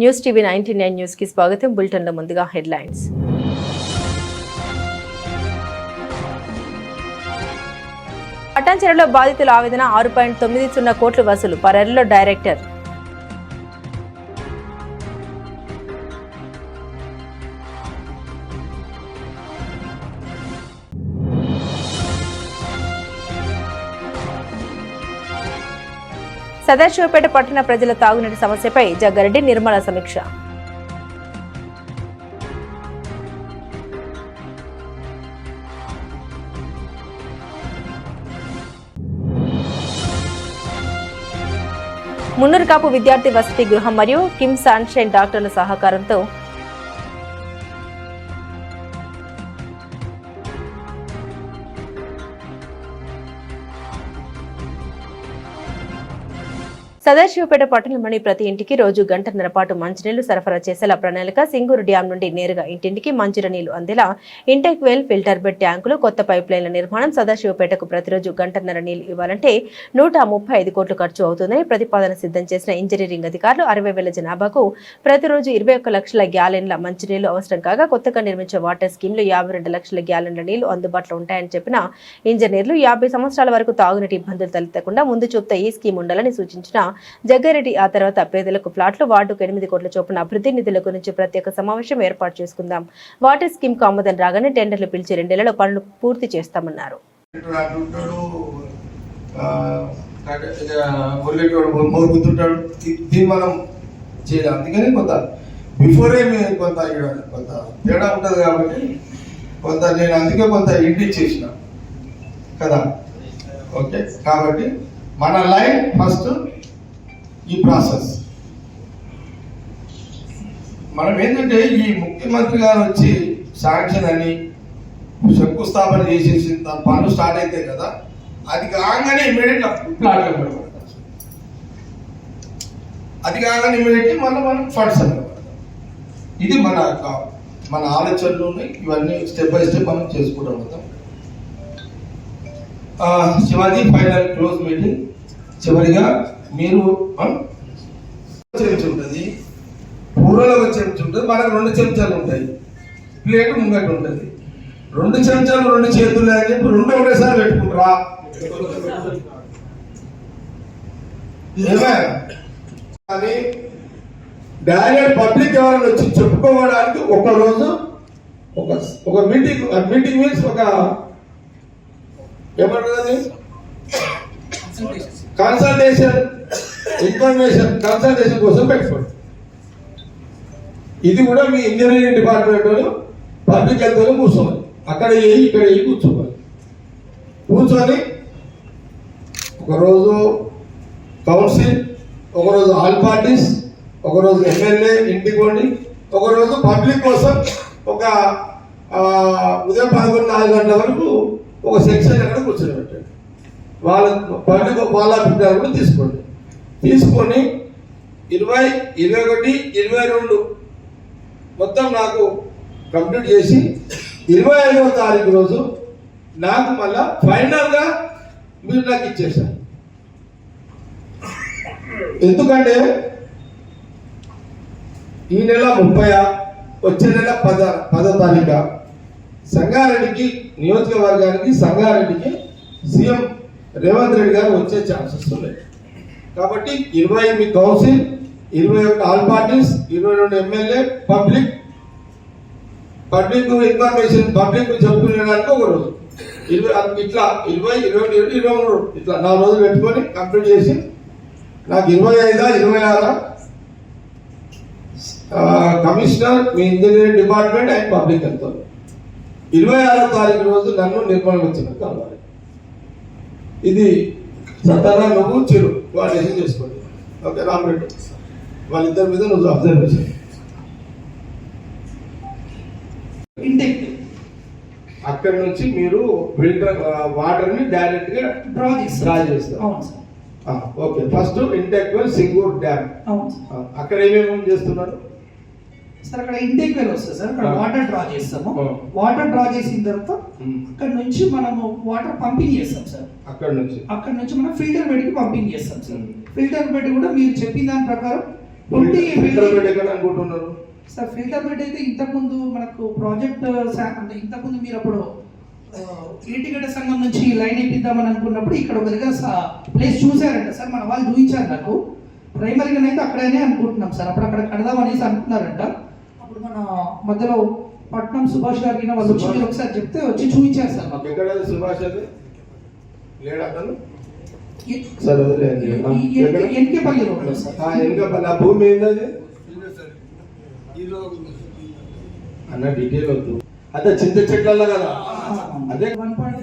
News TV 99 news కి స్వాగతం. బులెటిన్లో ముందుగా హెడ్లైన్స్. పటాన్చెరులో బాధితుల ఆవేదన 6.90 కోట్లు వసూలు. పరెర్లో డైరెక్టర్. సదాశివపేట పట్టణ ప్రజల తాగునీటి సమస్యపై జగ్గారెడ్డి నిర్మల సమీక్ష. మున్నూరు కాపు విద్యార్థి వసతి గృహం మరియు కిమ్ సన్షైన్ డాక్టర్ల సహకారంతో సదాశివపేట పట్టణంలోని ప్రతి ఇంటికి రోజు గంటన్నర పాటు మంచినీళ్లు సరఫరా చేసేలా ప్రణాళిక. సింగూరు డ్యాం నుండి నేరుగా ఇంటింటికి మంచినీళ్లు అందేలా ఇంటెక్ వెల్, ఫిల్టర్ బెడ్ ట్యాంకులు, కొత్త పైప్ లైన్ల నిర్మాణం. సదాశివపేటకు ప్రతిరోజు గంటన్నర నీళ్లు ఇవ్వాలంటే 135 కోట్లు ఖర్చు అవుతుందని ప్రతిపాదన సిద్ధం చేసిన ఇంజనీరింగ్ అధికారులు 60,000 జనాభాకు ప్రతిరోజు 21 లక్షల గ్యాలెన్ల మంచినీళ్లు అవసరం కాగా కొత్తగా నిర్మించే వాటర్ స్కీమ్లో 52 లక్షల గ్యాలెన్ల నీళ్లు అందుబాటులో ఉంటాయని చెప్పిన ఇంజనీర్లు 50 సంవత్సరాల వరకు తాగునీటి ఇబ్బందులు తలెత్తకుండా ముందు చూపుతా ఈ స్కీమ్ ఉండాలని సూచించిన జగ్గారెడ్డి ఆ తర్వాత పేదలకు ఫ్లాట్లు, వార్డుకు 8 కోట్ల చొప్పున అభివృద్ధి నిధుల గురించి ప్రత్యేక సమావేశం ఏర్పాటు చేసుకుందాం. వాటర్ స్కీమ్ కు ఆమోదం రాగానే టెండర్లు పిలిచి 2 నెలల్లో పనులు పూర్తి చేస్తామన్నారు. తేడా ఉంటుంది కాబట్టి నేను అందుకే కొంత ఇంటి చేసిన కదా. ఓకే, కాబట్టి మన లైన్ ఫస్ట్ ఈ ప్రాసెస్. మనం ఏంటంటే ఈ ముఖ్యమంత్రి గారు వచ్చి శాంక్షన్ అని శంకుస్థాపన చేసేసి దాని పనులు స్టార్ట్ అయితే కదా, అది కాగానే ఇమీడియట్ ప్లాట్ పడబడతాం. అది కాగానే ఇమీడియట్లీ మనం ఫండ్స్ అని ఇది మన ఆలోచనలు ఉన్నాయి. ఇవన్నీ స్టెప్ బై స్టెప్ మనం చేసుకుంటాం మొత్తం. Shivaji final close meeting. చివరిగా మీరు చెంచా ఉంటుంది, కూరలో చెంచా ఉంటుంది, మనకు 2 చెంచాలు ఉంటాయి, ప్లేట్ ముంగట ఉంటుంది. 2 చెంచాలు 2 చేతులు అని చెప్పి 2 ఒకటేసారి పెట్టుకుంటారా? కానీ డైరెక్ట్ పబ్లిక్ ఎవరైనా వచ్చి చెప్పుకోవడానికి ఒక రోజు ఒక మీటింగ్ మీన్స్ ఒక ఏమంటుంది కన్సల్టేషన్, ఇన్ఫర్మేషన్ కన్సల్టేషన్ కోసం పెట్టుకోండి. ఇది కూడా మీ ఇంజనీరింగ్ డిపార్ట్మెంట్ పబ్లిక్ హెల్త్ కూర్చోవాలి. అక్కడ ఇక్కడ కూర్చొని ఒకరోజు కౌన్సిల్, ఒకరోజు ఆల్ పార్టీస్, ఒకరోజు ఎమ్మెల్యే ఇంటికి పోండి, ఒకరోజు పబ్లిక్ కోసం ఒక ఉదయం 11-4 గంటల వరకు ఒక సెక్షన్ అక్కడ కూర్చొని పెట్టండి. వాళ్ళ అభిప్రాయాలు కూడా తీసుకొని 20, 21, 22 మొత్తం నాకు కంప్లీట్ చేసి 25వ తారీఖు రోజు నాకు మళ్ళా ఫైనల్గా మీరు నాకు ఇచ్చేసారు. ఎందుకంటే ఈ నెల 30, వచ్చే నెల 10వ తారీఖు సంగారెడ్డికి నియోజకవర్గానికి సంగారెడ్డికి సీఎం రేవంత్ రెడ్డి గారు వచ్చే ఛాన్సెస్ ఉన్నాయి. కాబట్టి 28 council, 21 all parties, 22 MLA, public information public చెప్పుకునేదానికి ఒక రోజు ఇట్లా 20, 21, 23 ఇట్లా 4 రోజులు పెట్టుకొని కంప్లీట్ చేసి నాకు 25, 26 కమిషనర్ మీ engineering department and public health 26వ తారీఖు రోజు నన్ను నిర్మల్ వచ్చిన కావాలి. ఇది సతారా నువ్వు చిరు కోఆర్డినేషన్ చేసుకోండి. ఓకే, రామరెడ్డి వాళ్ళిద్దరి మీద నువ్వు అబ్జర్వేషన్. అక్కడి నుంచి మీరు ఫిల్టర్ వాటర్ ని డైరెక్ట్ గా డ్రా చేస్తారు. Okay, first intake well Singur dam. అక్కడ ఏమేమి చేస్తున్నారు సార్? అక్కడ ఇంటేక్ వెల్ వస్తుంది సార్. అక్కడ వాటర్ డ్రా చేస్తాము. వాటర్ డ్రా చేసిన తర్వాత అక్కడ నుంచి మనము వాటర్ పంపింగ్ చేస్తాం సార్. అక్కడ నుంచి మనం ఫిల్టర్ బెడ్ కి పంపింగ్ చేస్తాం సార్. ఫిల్టర్ బెడ్ కూడా మీరు చెప్పిన దాని ప్రకారం ఫిల్టర్ బెడ్ ఎక్కడ అనుకుంటున్నారు? సార్ ఫిల్టర్ బెడ్ అయితే ఇంతకుముందు మనకు ప్రాజెక్ట్ అంటే ఇంతకుముందు మీరు అప్పుడు ఏటిగడ్డ సంఘం నుంచి లైన్ ఇప్పిద్దామని అనుకున్నప్పుడు ఇక్కడ ఒక దగ్గర ప్లేస్ చూసారంట సార్, మన వాళ్ళు చూపించారు నాకు. ప్రైమరీగా అయితే అక్కడనే అనుకుంటున్నాం సార్, అప్పుడు అక్కడ కడదామనేసి అనుకున్నారంట. అప్పుడు మన మధ్యలో పట్నం సుభాష్ గారికి వాళ్ళు వచ్చి మీరు ఒకసారి చెప్తే వచ్చి చూపించారు సార్ మాకు. ఎక్కడ సుభాష్ అది లేడా అతను? ఎన్కేపల్లి రోడ్లో సార్. ఎన్కేపల్లి ఆ భూమి ఏంటది అన్న డీటెయిల్ వద్దు. అదే చింత చెట్ల కదా, అదే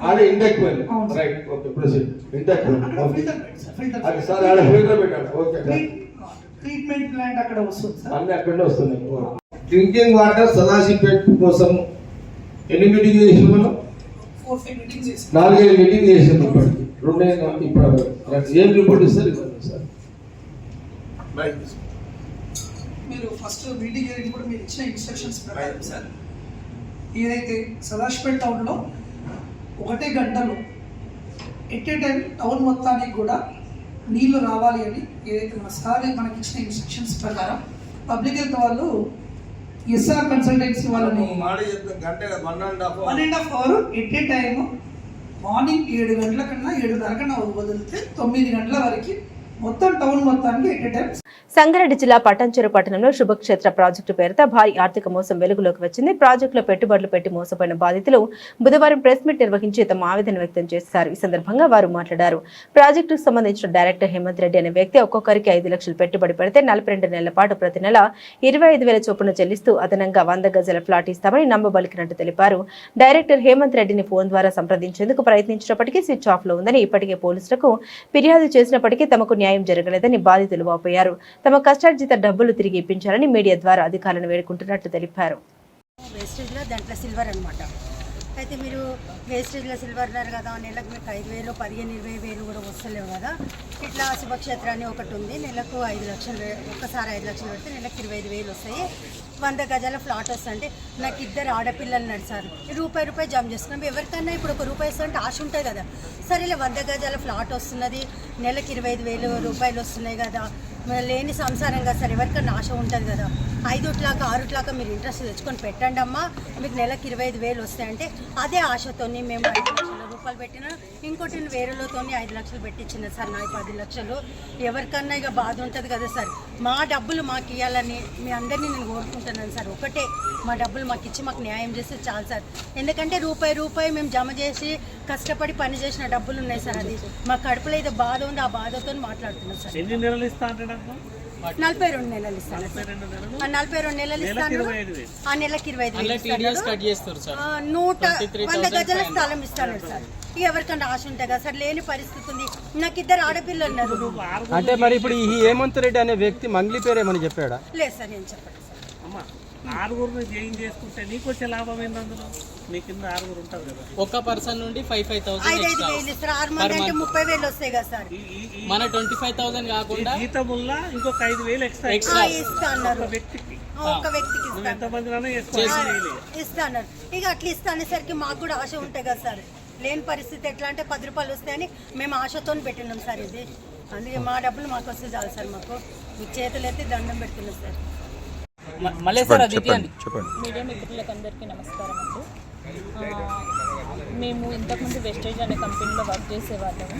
ఆడ ఇండెక్ well, right, okay proceed. ఇండెక్ well అది సార్, ఆడ ఫిల్టర్ పెట్టాడు, ఓకే. ట్రీట్మెంట్ ప్లాంట్ అక్కడ వస్తుంది సార్, అన్ని అక్కడే వస్తున్నాయి. డ్రింకింగ్ వాటర్ సదాశివపేట కోసం ఎన్ని మీటింగ్ చేసాం మనం? 4-5 మీటింగ్స్ చేసాం. 4-5 మీటింగ్ చేసాం. ఇప్పుడు ఏం రిపోర్ట్ ఇస్తారు సార్? మీరు ఫస్ట్ మీటింగ్ కూడా మీరు ఇచ్చిన ఇన్స్ట్రక్షన్స్ ప్రకారం సార్, ఏదైతే సదాశివపేట టౌన్లో 1 గంటలో ఎట్ ఏ టైం టౌన్ మొత్తానికి కూడా నీళ్లు రావాలి అని ఏదైతే మన సార్ మనకి ఇచ్చిన ఇన్స్ట్రక్షన్స్ ప్రకారం పబ్లిక్ హెల్త్ వాళ్ళు ఎస్ఆర్ కన్సల్టెన్సీ వాళ్ళని 1.5 hour at a time morning 7 గంటల కన్నా 7:30 కన్నా వదిలితే 9 గంటల వరకు మొత్తం టౌన్ మొత్తానికి ఎట్ ఏ టైం. సంగారెడ్డి జిల్లా పటాన్చెరు పట్టణంలో శుభక్షేత్ర ప్రాజెక్టు పేరుతో భారీ ఆర్థిక మోసం వెలుగులోకి వచ్చింది. ప్రాజెక్టులో పెట్టుబడులు పెట్టి మోసపోయిన బాధితులు బుధవారం ప్రెస్ మీట్ నిర్వహించి తమ ఆవేదన వ్యక్తం చేశారు. ఈ సందర్భంగా వారు మాట్లాడారు. ప్రాజెక్టుకు సంబంధించిన డైరెక్టర్ హేమంత్ రెడ్డి అనే వ్యక్తి ఒక్కొక్కరికి 5 లక్షలు పెట్టుబడి పెడితే 42 నెలల పాటు ప్రతి నెల 25,000 చొప్పున చెల్లిస్తూ అదనంగా 100 గజాల ఫ్లాట్ ఇస్తామని నమ్మబలికినట్టు తెలిపారు. డైరెక్టర్ హేమంత్ రెడ్డిని ఫోన్ ద్వారా సంప్రదించేందుకు ప్రయత్నించినప్పటికీ స్విచ్ ఆఫ్ లో ఉందని, ఇప్పటికే పోలీసులకు ఫిర్యాదు చేసినప్పటికీ తమకు న్యాయం జరగలేదని బాధితులు వాపోయారు. తమ కష్టార్జిత డబ్బులు తిరిగి ఇప్పించాలని మీడియా ద్వారా అధికారులను వేడుకుంటున్నట్టు తెలిపారు. వేస్టేజ్లో దాంట్లో సిల్వర్ అనమాట. అయితే మీరు వేస్టేజ్లో సిల్వర్ అన్నారు కదా, నెలకు మీకు 5,000, 15,000-20,000 కూడా వస్తలేవు కదా. ఇట్లా శుభక్షేత్రాన్ని ఒకటి ఉంది, నెలకు 5 లక్షలు, ఒక్కసారి 5 లక్షలు పెడితే నెలకు 25,000 వస్తాయి. 100 గజాల ఫ్లాట్ వస్తుంటే నాకు 2 ఆడపిల్లలు నడిచారు, రూపాయి జమ చేసుకున్నాం. ఎవరికన్నా ఇప్పుడు ₹1 ఇస్తుంటే ఆశ ఉంటుంది కదా. సరేలే 100 గజాల ఫ్లాట్ వస్తున్నది, నెలకు 25,000 రూపాయలు వస్తున్నాయి కదా, లేని సంసారం కదా సార్, ఎవరికన్నా ఆశ ఉంటుంది కదా. 5-6 మీరు ఇంట్రెస్ట్ తెచ్చుకొని పెట్టండి అమ్మా, మీకు నెలకు 25,000 వస్తాయంటే అదే ఆశతోని మేము 5 లక్షల రూపాయలు పెట్టినా, ఇంకోటి వేరేలతో 5 లక్షలు పెట్టించిన సార్. నాకు 10 లక్షలు. ఎవరికన్నా ఇక బాధ ఉంటుంది కదా సార్, మా డబ్బులు మాకు ఇవ్వాలని మీ అందరినీ నేను కోరుకుంటున్నాను సార్. ఒకటే, మా డబ్బులు మాకు ఇచ్చి మాకు న్యాయం చేస్తే చాలు సార్. ఎందుకంటే రూపాయి మేము జమ చేసి కష్టపడి పని చేసిన డబ్బులు ఉన్నాయి సార్. అది మా కడుపులో ఏదో బాధ ఉంది, ఆ బాధతో మాట్లాడుతున్నాం సార్. 42 నెలలు ఇస్తాను. 42 నెలలు ఇస్తాను. ఆ నెలకి 25,000 100 గజాల స్థలం ఇస్తాను సార్. ఎవరికన్నా ఆశ ఉంటాయి కదా సార్, లేని పరిస్థితి ఉంది. నాకు 2 ఆడపిల్లలు ఉన్నారు. అంటే మరి ఇప్పుడు ఈ హేమంత్ రెడ్డి అనే వ్యక్తి మంగ్లీ పేరు ఏమని చెప్పాడా? లేదు సార్, నేను చెప్పండి సార్. 6 జాయిన్ చేసుకుంటే నీకు వచ్చే లాభం ఏంది? అందులో మీ కింద 6 ఉంటారు కదా, ఒక పర్సన్ నుండి 5,000 5,000 ఇస్తారు. 6 మంది అంటే 30,000 వస్తాయి కదా సార్. మన 25,000 కాకుండా జీతముల్లా ఇంకొక 5,000 ఎక్స్ట్రా ఇస్తా అన్నారు. ఒక వ్యక్తికి ఎంతమంది ఇస్తా అన్నారు. ఇక అట్లా ఇస్తా అనేసరికి మాకు కూడా ఆశ ఉంటాయి కదా సార్. లేని పరిస్థితి ఎట్లా అంటే 10 రూపాయలు వస్తాయని మేము ఆశతో పెట్టినాం సార్. ఇది అందుకే మా డబ్బులు మాకు వస్తే చాలు సార్. మాకు మీ చేతులు ఎత్తి దండం పెడుతున్నాం సార్. మీడియా మిత్రులకు అందరికీ నమస్కారం అండి. మేము ఇంతకుముందు వెస్టేజ్ అనే కంపెనీలో వర్క్ చేసేవాళ్ళము.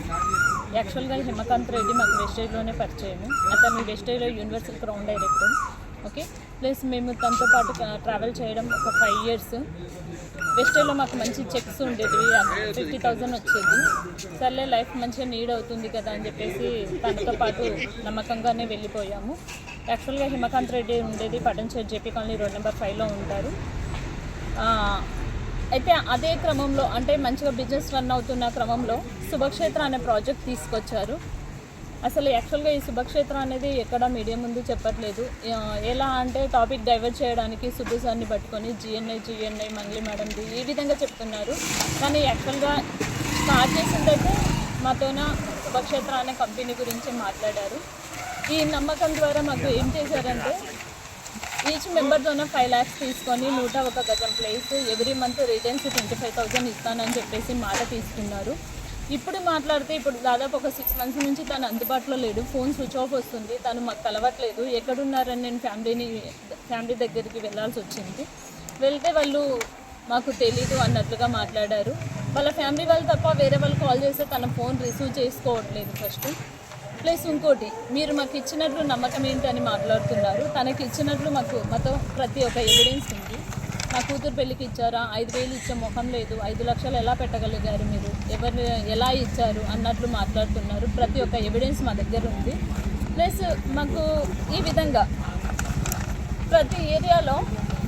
యాక్చువల్గా హిమకాంత్ రెడ్డి మాకు వెస్టేజ్లోనే పరిచయము. అతను వెస్టేజ్లో universal crown director. Okay, plus మేము తనతో పాటు ట్రావెల్ చేయడం ఒక 5 years. వెస్టేజ్లో మాకు మంచి చెక్స్ ఉండేవి, 50,000 వచ్చేది. సర్లే లైఫ్ మంచిగా నీడ్ అవుతుంది కదా అని చెప్పేసి తనతో పాటు నమ్మకంగానే వెళ్ళిపోయాము. యాక్చువల్గా హిమకాంత్ రెడ్డి ఉండేది Patancheru JP colony road number 5లో ఉంటారు. అయితే అదే క్రమంలో అంటే మంచిగా బిజినెస్ రన్ అవుతున్న క్రమంలో శుభక్షేత్ర అనే ప్రాజెక్ట్ తీసుకొచ్చారు. అసలు యాక్చువల్గా ఈ శుభక్షేత్ర అనేది ఎక్కడ మీడియా ముందు చెప్పట్లేదు. ఎలా అంటే టాపిక్ డైవర్ట్ చేయడానికి సుబ్బు సార్ని పట్టుకొని జిఎన్ఐ మంగ్లీ మేడంది ఈ విధంగా చెప్తున్నారు. కానీ యాక్చువల్గా స్టార్ట్ చేసిందైతే మాతోన శుభక్షేత్ర అనే కంపెనీ గురించి మాట్లాడారు. ఈ నమ్మకం ద్వారా మాకు ఏం చేశారంటే ఈచ్ మెంబర్తోన 5 lakhs తీసుకొని 101 గజం ప్లేస్ ఎవ్రీ మంత్ రిటర్న్స్ 25,000 ఇస్తానని చెప్పేసి మాట తీసుకున్నారు. ఇప్పుడు మాట్లాడితే ఇప్పుడు దాదాపు ఒక 6 months నుంచి తను అందుబాటులో లేడు. ఫోన్ స్విచ్ ఆఫ్ వస్తుంది, తను మాకు కలవట్లేదు. ఎక్కడున్నారని నేను ఫ్యామిలీ దగ్గరికి వెళ్ళాల్సి వచ్చింది. వెళ్తే వాళ్ళు మాకు తెలీదు అన్నట్లుగా మాట్లాడారు. వాళ్ళ ఫ్యామిలీ వాళ్ళు తప్ప వేరే వాళ్ళు కాల్ చేస్తే తన ఫోన్ రిసీవ్ చేసుకోవట్లేదు ఫస్ట్. ప్లస్ ఇంకోటి, మీరు మాకు ఇచ్చినట్లు నమ్మకం ఏంటని మాట్లాడుతున్నారు. తనకి ఇచ్చినట్లు మాతో ప్రతి ఒక్క ఎవిడెన్స్ ఉంది. నా కూతురు పెళ్ళికి ఇచ్చారా, 5,000 ఇచ్చే ముఖం లేదు, 5 లక్షలు ఎలా పెట్టగలిగారు మీరు, ఎవరు ఎలా ఇచ్చారు అన్నట్లు మాట్లాడుతున్నారు. ప్రతి ఒక్క ఎవిడెన్స్ మా దగ్గర ఉంది. ప్లస్ మాకు ఈ విధంగా ప్రతి ఏరియాలో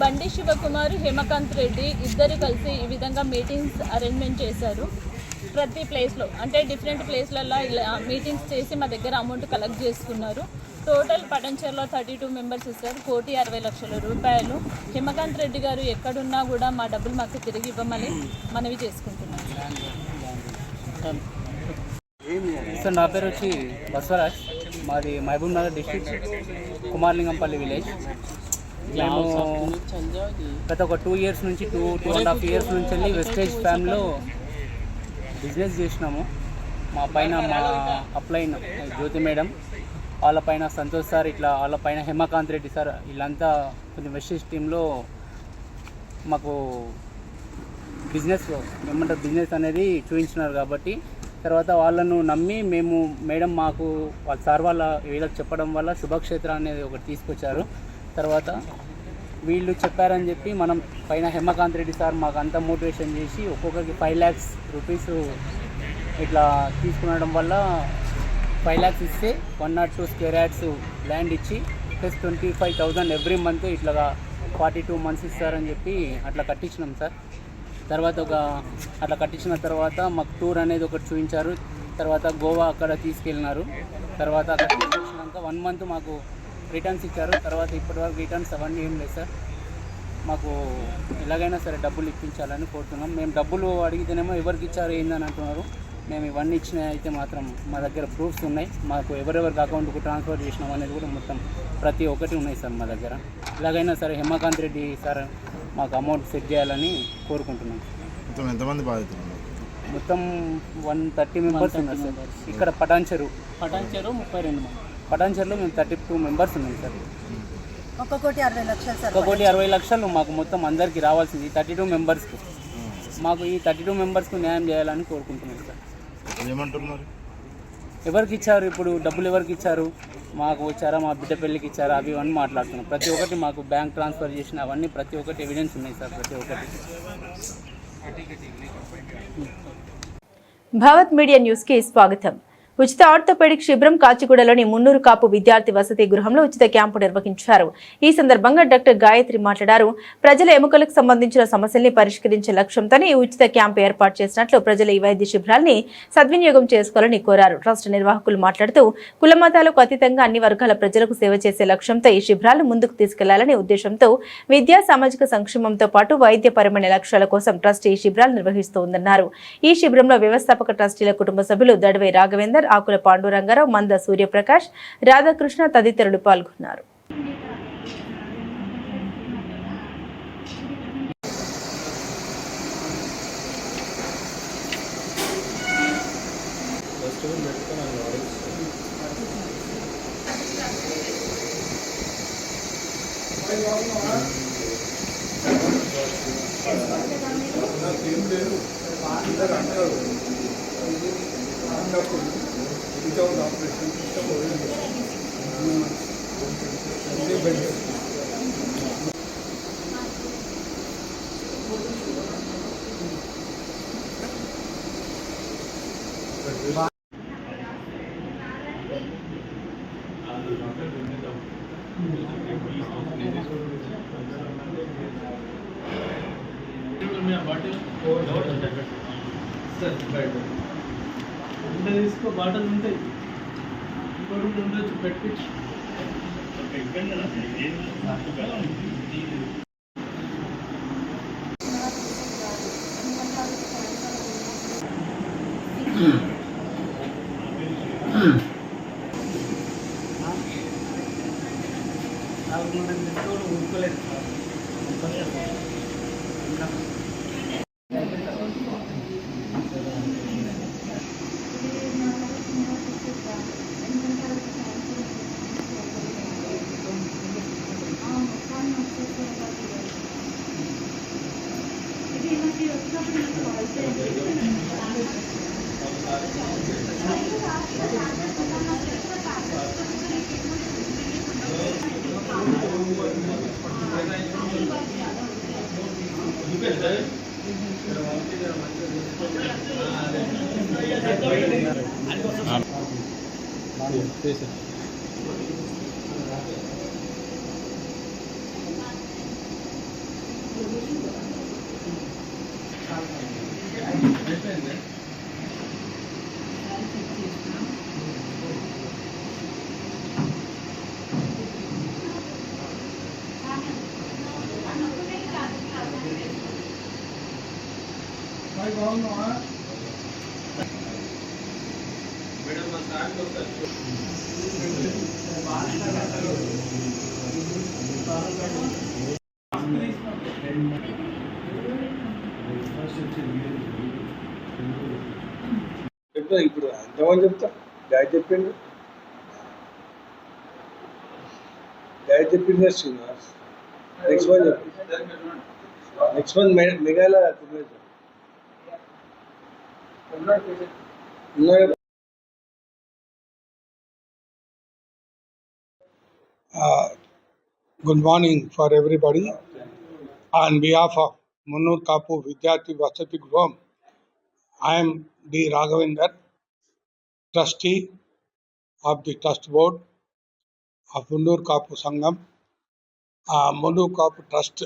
బండి శివకుమార్, హేమకాంత్ రెడ్డి ఇద్దరు కలిసి ఈ విధంగా మీటింగ్స్ అరేంజ్మెంట్ చేశారు. ప్రతి ప్లేస్లో అంటే డిఫరెంట్ ప్లేస్లలో ఇలా మీటింగ్స్ చేసి మా దగ్గర అమౌంట్ కలెక్ట్ చేసుకున్నారు. టోటల్ పటంచెర్లో 32 మెంబర్స్ ఇస్తారు, 1,60,00,000 రూపాయలు. హేమకాంత్ రెడ్డి గారు ఎక్కడున్నా కూడా మా డబ్బులు మాకు తిరిగి ఇవ్వమని మనవి చేసుకుంటున్నాం. సార్ నా పేరు వచ్చి బసవరాజ్, మాది మహబూబ్ నగర్ డిస్ట్రిక్ట్, కుమార్లింగంపల్లి విలేజ్. మేము గత ఒక 2 years నుంచి 2.5 years నుంచి వెళ్ళి వెస్టేజ్ ఫ్యామ్లో బిజినెస్ చేసినాము. మా పైన మా అప్లైన్ జ్యోతి మేడం, వాళ్ళ పైన సంతోష్ సార్, ఇట్లా వాళ్ళ పైన హేమకాంత్ రెడ్డి సార్, వీళ్ళంతా కొంచెం వెస్టేజ్ టీంలో మాకు బిజినెస్ అనేది చూపించినారు. కాబట్టి తర్వాత వాళ్ళను నమ్మి మేము మేడం మాకు వాళ్ళ సార్ వాళ్ళ వీళ్ళకి చెప్పడం వల్ల శుభక్షేత్ర అనేది ఒకటి తీసుకొచ్చారు. తర్వాత వీళ్ళు చెప్పారని చెప్పి మనం పైన హేమకాంత్ రెడ్డి సార్ మాకు అంతా మోటివేషన్ చేసి ఒక్కొక్కరికి 5 lakhs రూపీస్ ఇట్లా తీసుకునడం వల్ల 5 lakhs ఇస్తే 102 square yards ల్యాండ్ ఇచ్చి ప్లస్ 25,000 ఎవ్రీ మంత్ ఇట్లా 42 months ఇస్తారని చెప్పి అట్లా కట్టించినాం సార్. తర్వాత అట్లా కట్టించిన తర్వాత మాకు టూర్ అనేది ఒకటి చూపించారు. తర్వాత గోవా అక్కడ తీసుకెళ్ళినారు. తర్వాత అక్కడ తీసుకొచ్చినాక 1 month మాకు రిటర్న్స్ ఇచ్చారు. తర్వాత ఇప్పటివరకు రిటర్న్స్ అవన్నీ ఏం లేదు సార్. మాకు ఎలాగైనా సరే డబ్బులు ఇప్పించాలని కోరుతున్నాం. మేము డబ్బులు అడిగితేనేమో ఎవరికి ఇచ్చారు ఏందని అంటున్నారు. మేము ఇవన్నీ ఇచ్చిన అయితే మాత్రం మా దగ్గర ప్రూఫ్స్ ఉన్నాయి. మాకు ఎవరెవరికి అకౌంట్కు ట్రాన్స్ఫర్ చేసినాం అనేది కూడా మొత్తం ప్రతి ఒక్కటి ఉన్నాయి సార్ మా దగ్గర. ఎలాగైనా సరే హేమకాంత్ రెడ్డి సార్ మాకు అమౌంట్ సెట్ చేయాలని కోరుకుంటున్నాం. మొత్తం ఎంతమంది బాధితులు? మొత్తం 130 మెంబర్స్ ఉన్నారు సార్. ఇక్కడ పటాన్చెరు 32 మంది. పటాన్చెరులో మేము 32 మెంబర్స్ ఉన్నాం సార్. 1,60,00,000 సార్. 1,60,00,000 మాకు మొత్తం అందరికీ రావాల్సింది 32 మెంబర్స్కి. మాకు ఈ 32 మెంబర్స్కు న్యాయం చేయాలని కోరుకుంటున్నాం సార్. ఏమంటున్నారు? ఎవరికి ఇచ్చారు, ఇప్పుడు డబ్బులు ఎవరికి ఇచ్చారు, మాకు వచ్చారా, మా బిడ్డ పెళ్ళికి ఇచ్చారా, అవి ఇవన్నీ మాట్లాడుతున్నాం. ప్రతి ఒక్కటి మాకు బ్యాంక్ ట్రాన్స్ఫర్ చేసిన అవన్నీ ప్రతి ఒక్కటి ఎవిడెన్స్ ఉన్నాయి సార్. ప్రతి ఒక్కటి. భారత్ మీడియా న్యూస్కి స్వాగతం. ఉచిత ఆర్థోపెడిక్ శిబిరం కాచిగూడలోని మున్నూరు కాపు విద్యార్థి వసతి గృహంలో ఉచిత క్యాంపు నిర్వహించారు. ఈ సందర్భంగా డాక్టర్ గాయత్రి మాట్లాడారు. ప్రజల ఎముకలకు సంబంధించిన సమస్యల్ని పరిష్కరించే లక్ష్యంతోనే ఈ ఉచిత క్యాంపు ఏర్పాటు చేసినట్లు, ప్రజలు ఈ వైద్య శిబిరాల్ని సద్వినియోగం చేసుకోవాలని కోరారు. రాష్ట్ర నిర్వాహకులు మాట్లాడుతూ కుల మతాలకు అతీతంగా అన్ని వర్గాల ప్రజలకు సేవ చేసే లక్ష్యంతో ఈ శిబిరాలను ముందుకు తీసుకెళ్లాలనే ఉద్దేశంతో విద్యా సామాజిక సంక్షేమంతో పాటు వైద్యపరమైన లక్ష్యాల కోసం ట్రస్ట్ ఈ శిబిరాలు నిర్వహిస్తోందన్నారు. ఈ శిబిరంలో వ్యవస్థాపక ట్రస్టీల కుటుంబ సభ్యులు దడవై రాఘవేందర్, ఆకుల పాండురంగారావు, మంద సూర్యప్రకాష్, రాధాకృష్ణ తదితరులు పాల్గొన్నారు. తీసుకో బాటలు ఉంటాయి, ఇంకోటి ఉండొచ్చు పెట్టించు. ఇప్పుడు ఎంతమంది చెప్తా గాయ చెప్పిండు శ్రీనివాస్ నెక్స్ట్ వన్ చెప్పి నెక్స్ట్ వన్ మెగాల Good morning for everybody. On behalf of Munnur Kapu Vidyarthi Vasati Griham, I am D. Raghavendra, trustee of the trust board of Munnur Kapu Sangam. Munnur Kapu Trust,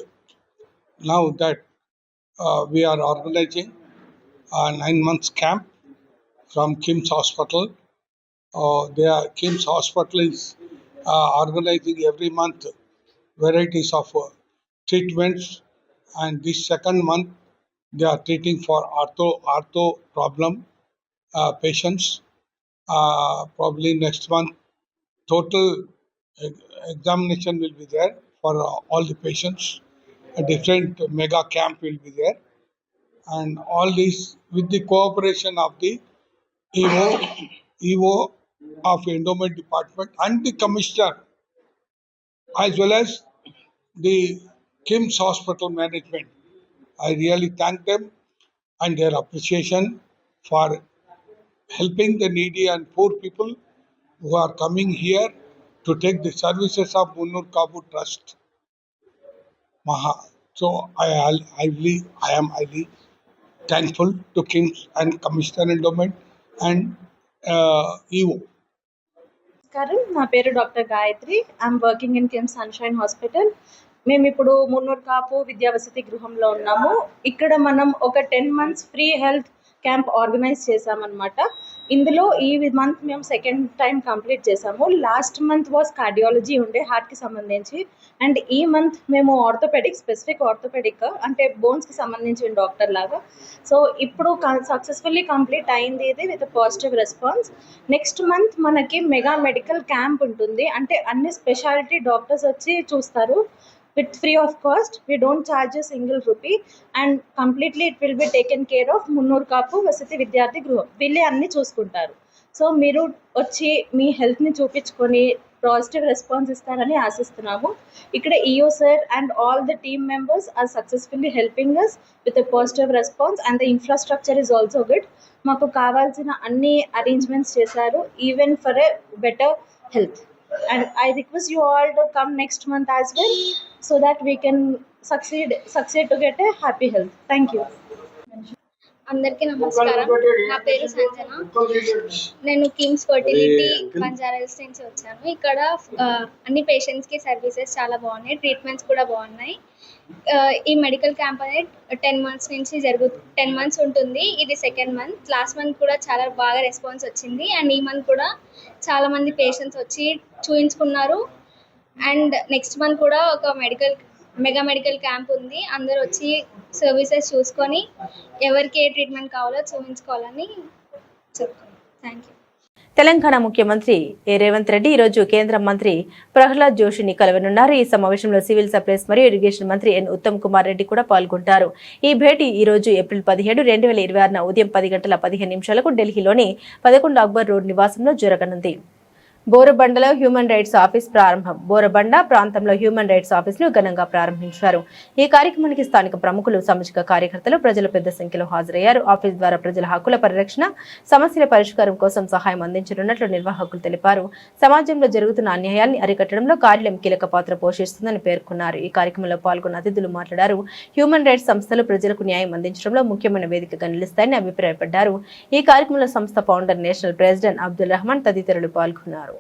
now that we are organizing a 9 months camp from KIMS Hospital. KIMS Hospital is organizing every month varieties of treatments, and this second month they are treating for ortho problem patients. Probably next month total examination will be there for all the patients. A different mega camp will be there, and all this with the cooperation of the EO of Endowment Department and the Commissioner, as well as the KIMS Hospital management. I really thank them and their appreciation for helping the needy and poor people who are coming here to take the services of Munnur Kapu Trust. So I am highly thankful to KIMS and Commissioner Endowment and EO. నా పేరు doctor Gayatri. I'm working in KIMS sunshine hospital. మేము ఇప్పుడు మున్నూర్ కాపు విద్యావసతి గృహంలో ఉన్నాము. ఇక్కడ మనం ఒక 10 months free health camp organise చేసామన్నమాట. ఇందులో ఈ మంత్ మేము సెకండ్ టైం కంప్లీట్ చేసాము. లాస్ట్ మంత్ వాస్ కార్డియాలజీ ఉండే హార్ట్కి సంబంధించి, అండ్ ఈ మంత్ మేము ఆర్థోపెడిక్, స్పెసిఫిక్ ఆర్థోపెడిక్ అంటే బోన్స్కి సంబంధించిన డాక్టర్ లాగా. సో ఇప్పుడు సక్సెస్ఫుల్లీ కంప్లీట్ అయింది ఇది with positive response. Next month మనకి మెగా మెడికల్ క్యాంప్ ఉంటుంది. అంటే అన్ని స్పెషాలిటీ డాక్టర్స్ వచ్చి చూస్తారు with free of cost. We don't charge a single rupee, and completely it will be taken care of Munnur Kapu Vasati Vidyarthi Griham. వీళ్ళే అన్ని చూసుకుంటారు. So మీరు వచ్చి మీ హెల్త్ని చూపించుకొని పాజిటివ్ రెస్పాన్స్ ఇస్తారని ఆశిస్తున్నాము. ఇక్కడ EO sir and all the team members are successfully helping us with a positive response, and the infrastructure is also good. మాకు కావాల్సిన అన్ని అరేంజ్మెంట్స్ చేశారు, even for a better health. And I request you all to come next month as well, so that we can succeed to get a happy health. Thank you. అందరికీ నమస్కారం. నా పేరు సంజన. నేను KIMS fertility Banjara hills నుంచి వచ్చాను. ఇక్కడ అన్ని పేషెంట్స్కి సర్వీసెస్ చాలా బాగున్నాయి, ట్రీట్మెంట్స్ కూడా బాగున్నాయి. ఈ మెడికల్ క్యాంప్ అనేది 10 months ఉంటుంది. ఇది సెకండ్ మంత్. లాస్ట్ మంత్ కూడా చాలా బాగా రెస్పాన్స్ వచ్చింది, అండ్ ఈ మంత్ కూడా చాలామంది పేషెంట్స్ వచ్చి చూయించుకున్నారు. అండ్ నెక్స్ట్ మంత్ కూడా ఒక మెగా మెడికల్ క్యాంప్ ఉంది. అందరూ వచ్చి సర్వీసెస్ చూసుకొని ఎవరికి ఏ ట్రీట్మెంట్ కావాలో చూపించుకోవాలని చెప్తున్నాను. Thank you. తెలంగాణ ముఖ్యమంత్రి రేవంత్ రెడ్డి ఈరోజు కేంద్ర మంత్రి ప్రహ్లాద్ జోషిని కలవనున్నారు. ఈ సమావేశంలో సివిల్ సప్లైస్ మరియు ఇరిగేషన్ మంత్రి ఎన్ ఉత్తమ్ కుమార్ రెడ్డి కూడా పాల్గొంటారు. ఈ భేటీ ఈ రోజు ఏప్రిల్ 17, 2026 ఉదయం 10 గంటల 15 నిమిషాలకు ఢిల్లీలోని 11 అక్బర్ రోడ్ నివాసంలో జరగనుంది. బోరబండలో హ్యూమన్ రైట్స్ ఆఫీస్ ప్రారంభం. బోరబండ ప్రాంతంలో హ్యూమన్ రైట్స్ ఆఫీసును ఘనంగా ప్రారంభించారు. ఈ కార్యక్రమానికి స్థానిక ప్రముఖులు, సామాజిక కార్యకర్తలు, ప్రజలు పెద్ద సంఖ్యలో హాజరయ్యారు. ఆఫీస్ ద్వారా ప్రజల హక్కుల పరిరక్షణ, సమస్యల పరిష్కారం కోసం సహాయం అందించనున్నట్లు నిర్వాహకులు తెలిపారు. సమాజంలో జరుగుతున్న అన్యాయాన్ని అరికట్టడంలో కార్యాలయం కీలక పాత్ర పోషిస్తుందని పేర్కొన్నారు. ఈ కార్యక్రమంలో పాల్గొన్న అతిథులు మాట్లాడారు. హ్యూమన్ రైట్స్ సంస్థలు ప్రజలకు న్యాయం అందించడంలో ముఖ్యమైన వేదికగా నిలుస్తాయని అభిప్రాయపడ్డారు. ఈ కార్యక్రమంలో సంస్థ founder, national president Abdul Rahman తదితరులు పాల్గొన్నారు.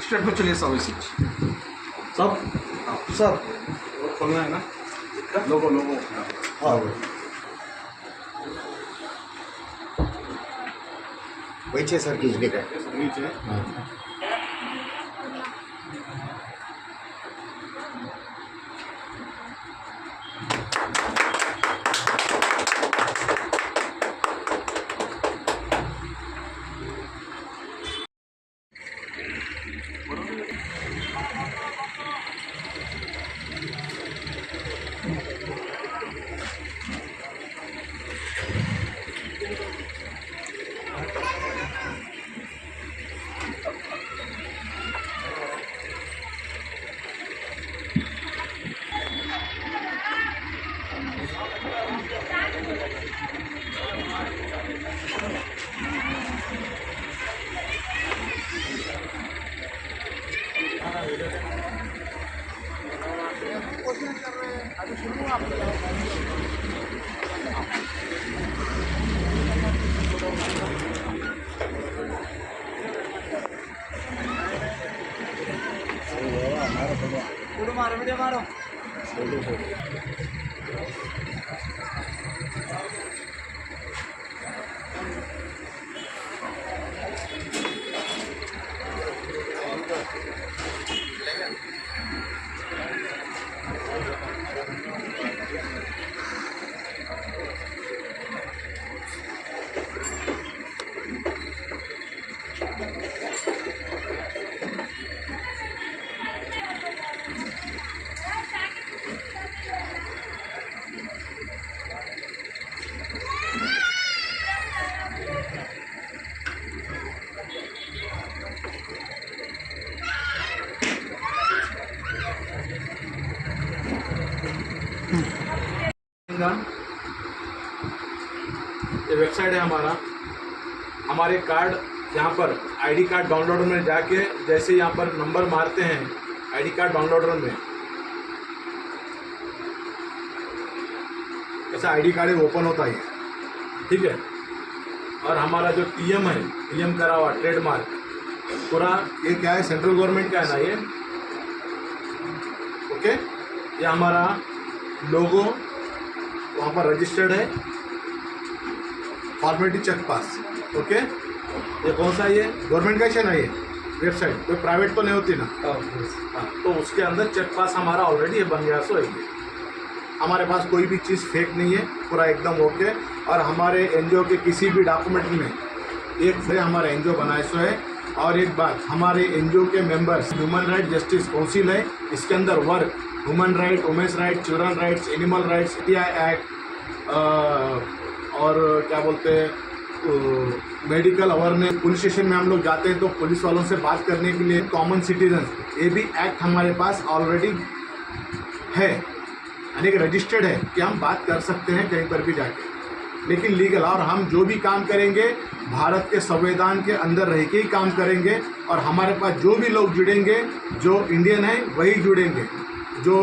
स्टेट में चलिए सब ऐसे सब सब खोलना है ना लोगों हाँ पीछे सर खींच के नीचे ये वेबसाइट है हमारे कार्ड यहाँ पर आईडी कार्ड डाउनलोडर में जाके जैसे यहाँ पर नंबर मारते हैं आईडी कार्ड डाउनलोडर में ऐसा आईडी कार्ड ओपन होता है, ठीक है। और हमारा जो टीएम है, टीएम करा हुआ ट्रेडमार्क पूरा, ये क्या है, सेंट्रल गवर्नमेंट का है ना ये, ओके। ये हमारा लोगो वहाँ पर रजिस्टर्ड है, फॉर्मेलिटी चेक पास, ओके। ये कौन सा, ये गवर्नमेंट का है ना, ये वेबसाइट कोई प्राइवेट तो नहीं होती ना, हाँ, तो उसके अंदर चेक पास हमारा ऑलरेडी बन गया। सो है हमारे पास कोई भी चीज़ फेक नहीं है, पूरा एकदम ओके। और हमारे एनजीओ के किसी भी डॉक्यूमेंट में एक से हमारा एनजीओ बनाए सो है। और एक बात, हमारे एनजीओ के members human right justice council है, इसके अंदर work human right, women's right, children rights, animal rights, act और क्या बोलते हैं मेडिकल अवेयरनेस। पुलिस स्टेशन में हम लोग जाते हैं तो पुलिस वालों से बात करने के लिए कॉमन सिटीजन, ये भी एक्ट हमारे पास ऑलरेडी है। यानी कि रजिस्टर्ड है कि हम बात कर सकते हैं कहीं पर भी जाके, लेकिन लीगल, और हम जो भी काम करेंगे भारत के संविधान के अंदर रह के ही काम करेंगे, और हमारे पास जो भी लोग जुड़ेंगे जो इंडियन है वही जुड़ेंगे, जो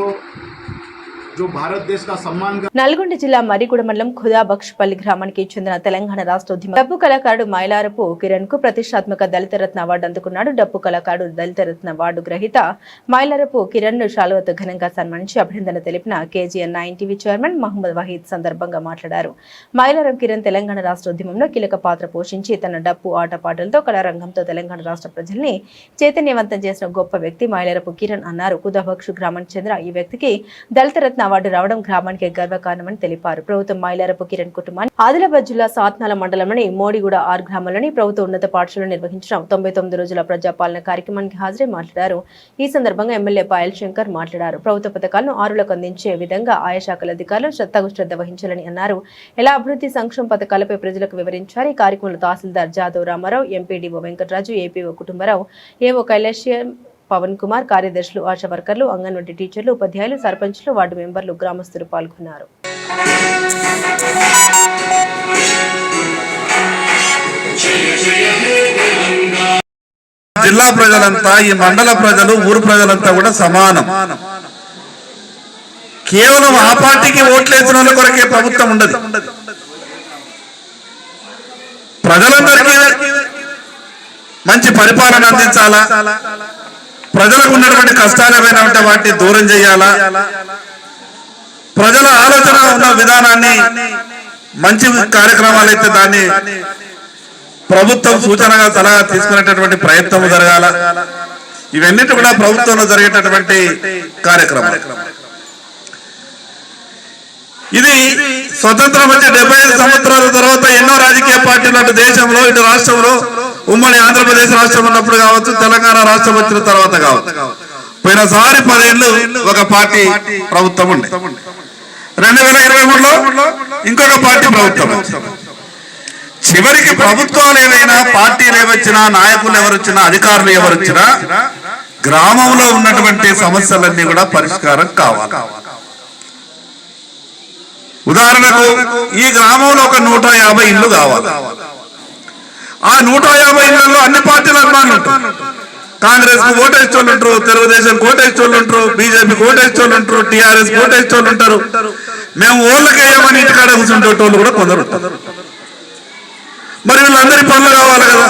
भारत देश का सम्मान कर। నల్గొండ జిల్లా మరిగూడ మండలం ఖుదాబక్షపల్లి గ్రామానికి చెందిన తెలంగాణ రాష్ట్ర ఉద్యమ డప్పు కళాకారుడు మైలారపు కిరణ్ కు ప్రతిష్టాత్మక దళిత రత్న అవార్డు అందుకున్నాడు. డప్పు కళాకారుడు దళిత రత్న అవార్డు గ్రహీత మైలారపు కిరణ్ ను శాలువాతో ఘనంగా సన్మానించి అభినందన తెలిపిన KGN 9 TV chairman Mohammed Waheed సందర్భంగా మాట్లాడారు. మైలారం కిరణ్ తెలంగాణ రాష్ట్ర ఉద్యమంలో కీలక పాత్ర పోషించి తన డప్పు ఆటపాటలతో కళారంగంతో తెలంగాణ రాష్ట్ర ప్రజల్ని చైతన్యవంతం చేసిన గొప్ప వ్యక్తి మైలారపు కిరణ్ అన్నారు. ఖుదాబక్ష్ గ్రామానికి చెందిన ఈ వ్యక్తికి దళిత రత్న అవార్డు రావడం గ్రామానికి గర్వకారణమని తెలిపారు. ప్రభుత్వం మైలారపు కిరణ్ కుటుంబాన్ని ఆదిలాబాద్ జిల్లా సాత్నాల మండలంలోని మోడిగూడ 6 గ్రామాల్లోని ప్రభుత్వ ఉన్నత పాఠశాలలో నిర్వహించిన 99 రోజుల ప్రజాపాలన కార్యక్రమానికి హాజరై మాట్లాడారు. ఈ సందర్భంగా ఎమ్మెల్యే పాయల్ శంకర్ మాట్లాడారు. ప్రభుత్వ పథకాలను ఆరులకు అందించే విధంగా ఆయా శాఖల అధికారులు శ్రద్ధ వహించాలని అన్నారు. ఎలా అభివృద్ధి సంక్షేమ పథకాలపై ప్రజలకు వివరించారు. ఈ కార్యక్రమంలో tahsildar Jadhav Ramarao, MPDO Venkataraju, APO Kutumbarao, AO Kailashyam, Pavan Kumar, కార్యదర్శులు, ఆశా వర్కర్లు, అంగన్వాడీ టీచర్లు, ఉపాధ్యాయులు, సర్పంచ్లు, వార్డు మెంబర్లు, గ్రామస్తులు పాల్గొన్నారు. జిల్లా ప్రజలంతా, ఈ మండల ప్రజలు, ఊరు ప్రజలంతా కూడా సమానం. కేవలం ఆ పార్టీకి ఓట్లేసిన వాళ్ళ కొరకే ప్రభుత్వం ఉండదు. ప్రజలందరికీ మంచి పరిపాలన అందించాలా, ప్రజలకు ఉన్నటువంటి కష్టాలు ఏమైనా ఉంటే వాటిని దూరం చేయాలా, ప్రజల ఆలోచన ఉన్న విధానాన్ని, మంచి కార్యక్రమాలు అయితే దాన్ని ప్రభుత్వం సూచనగా సలహా తీసుకునేటటువంటి ప్రయత్నం జరగాల. ఇవన్నిటి కూడా ప్రభుత్వంలో జరిగేటటువంటి కార్యక్రమాలు. ఇది స్వతంత్రం వచ్చే 75 సంవత్సరాల తర్వాత ఎన్నో రాజకీయ పార్టీలు అటు దేశంలో ఇటు రాష్ట్రంలో, ఉమ్మడి ఆంధ్రప్రదేశ్ రాష్ట్రం ఉన్నప్పుడు కావచ్చు, తెలంగాణ రాష్ట్రం వచ్చిన తర్వాత కావచ్చు, పోయినసారి 10 ఏళ్ళు ఒక పార్టీ ప్రభుత్వం ఉండే, 2023లో ఇంకొక పార్టీ ప్రభుత్వం. చివరికి ప్రభుత్వాలు ఏవైనా, పార్టీలు ఏవచ్చినా, నాయకులు ఎవరొచ్చినా, అధికారులు ఎవరొచ్చినా గ్రామంలో ఉన్నటువంటి సమస్యలన్నీ కూడా పరిష్కారం కావాలి. ఉదాహరణకు ఈ గ్రామంలో ఒక 150 ఇళ్ళు కావాలి. ఆ 150 ఇళ్లలో అన్ని పార్టీల అభిమానులు ఉంటారు. కాంగ్రెస్ కు ఓటేస్తోళ్ళు ఉంటారు, తెలుగుదేశం ఓటేస్తోళ్ళు ఉంటారు, బీజేపీకి ఓటేస్తోళ్ళు ఉంటారు, టీఆర్ఎస్ ఓటేస్తోళ్ళు ఉంటారు. మేము ఓళ్ళకి వేయమని ఇంటికాడ కూర్చుంటోళ్ళు కూడా కొందరు ఉంటారు. మరి వీళ్ళందరి పనులు కావాలి కదా.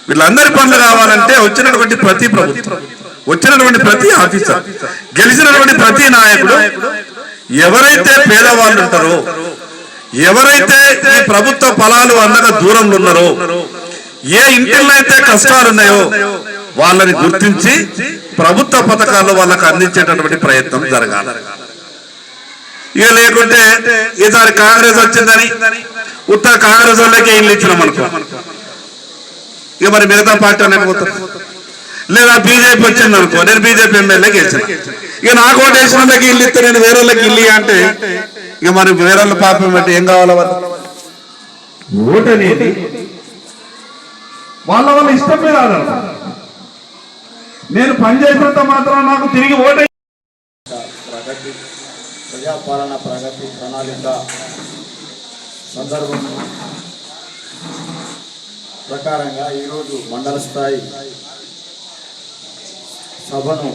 వీళ్ళందరి పనులు కావాలంటే వచ్చినటువంటి ప్రతి ప్రభుత్వం, వచ్చినటువంటి ప్రతి ఆఫీసర్, గెలిచినటువంటి ప్రతి నాయకుడు ఎవరైతే పేదవాళ్ళు ఉంటారో, ఎవరైతే ఈ ప్రభుత్వ ఫలాలు అందక దూరంలో ఉన్నారో, ఏ ఇంటిలో అయితే కష్టాలు ఉన్నాయో వాళ్ళని గుర్తించి ప్రభుత్వ పథకాలు వాళ్ళకు అందించేటటువంటి ప్రయత్నం జరగాలి. ఇక లేకుంటే ఈసారి కాంగ్రెస్ వచ్చిందని ఉత్తర కాంగ్రెస్ వాళ్ళకే ఇల్లు ఇచ్చినాం అనుకో, ఇక మరి మిగతా పార్టీ అనేకపోతారు. లేదా బీజేపీ వచ్చింది అనుకో, నేను బీజేపీ ఎమ్మెల్యేకి ఇచ్చిన, ఇక నాకు ఓటు వేసిన వాళ్ళకి ఇల్లు ఇస్తే నేను వేరే వాళ్ళకి ఇల్లు అంటే ఇక మరి వేరే వాళ్ళ పాపం బట్టి ఏం కావాల? ఓటు అనేది వాళ్ళ ఇష్టం మీద ఆధారపడాలి. నేను పనిచేసినంత మాత్రం నాకు తిరిగి ఓటు. ప్రగతి ప్రజాపాలన ప్రగతి ప్రణాళిక సందర్భం ప్రకారంగా ఈరోజు మండల స్థాయి సభను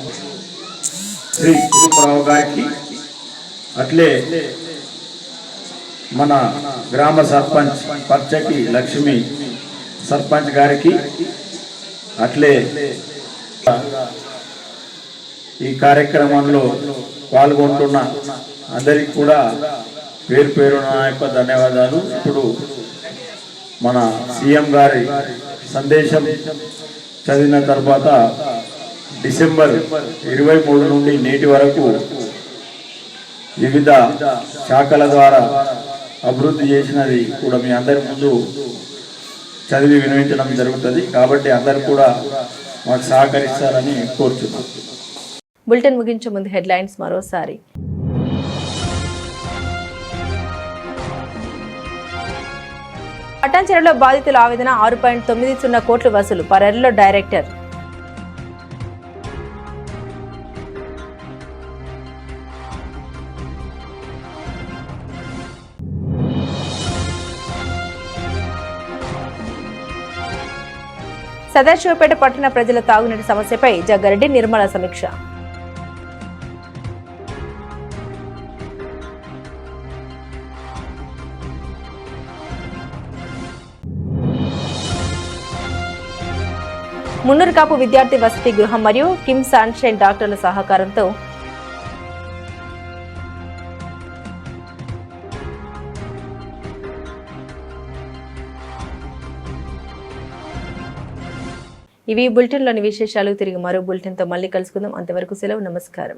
శ్రీ కుటుంబరావు గారికి, అట్లే మన గ్రామ సర్పంచ్ పర్చకి లక్ష్మి సర్పంచ్ గారికి, అట్లే ఈ కార్యక్రమంలో పాల్గొంటున్న అందరికి కూడా పేరు పేరు నా యొక్క ధన్యవాదాలు. ఇప్పుడు మన సీఎం గారి సందేశం చదివిన తర్వాత డిసెంబర్ 23 నుండి నేటి వరకు వివిధ శాఖల ద్వారా అభివృద్ధి చేసినది కూడా మీ అందరి ముందు చదివి వినిపించడం జరుగుతుంది. కాబట్టి అందరు కూడా మాకు సహకరిస్తారని కోరుచున్నాం. బులెటిన్ ముగించే ముందు హెడ్లైన్స్ మరోసారి. పటాన్చెరులో బాధితుల ఆవేదన 6.90 కోట్లు వసూలు, పర్యటనలో డైరెక్టర్. సదాశివపేట పట్టణ ప్రజల తాగునీటి సమస్యపై జగ్గారెడ్డి నిర్మల సమీక్ష. మున్నూరు కాపు విద్యార్థి వసతి గృహం మరియు కిమ్స్ సన్షైన్ డాక్టర్ల సహకారంతో ఇవి బులెటిన్లోని విశేషాలు. తిరిగి మరో బులెటిన్తో మళ్ళీ కలుసుకుందాం. అంతవరకు సెలవు. నమస్కారం.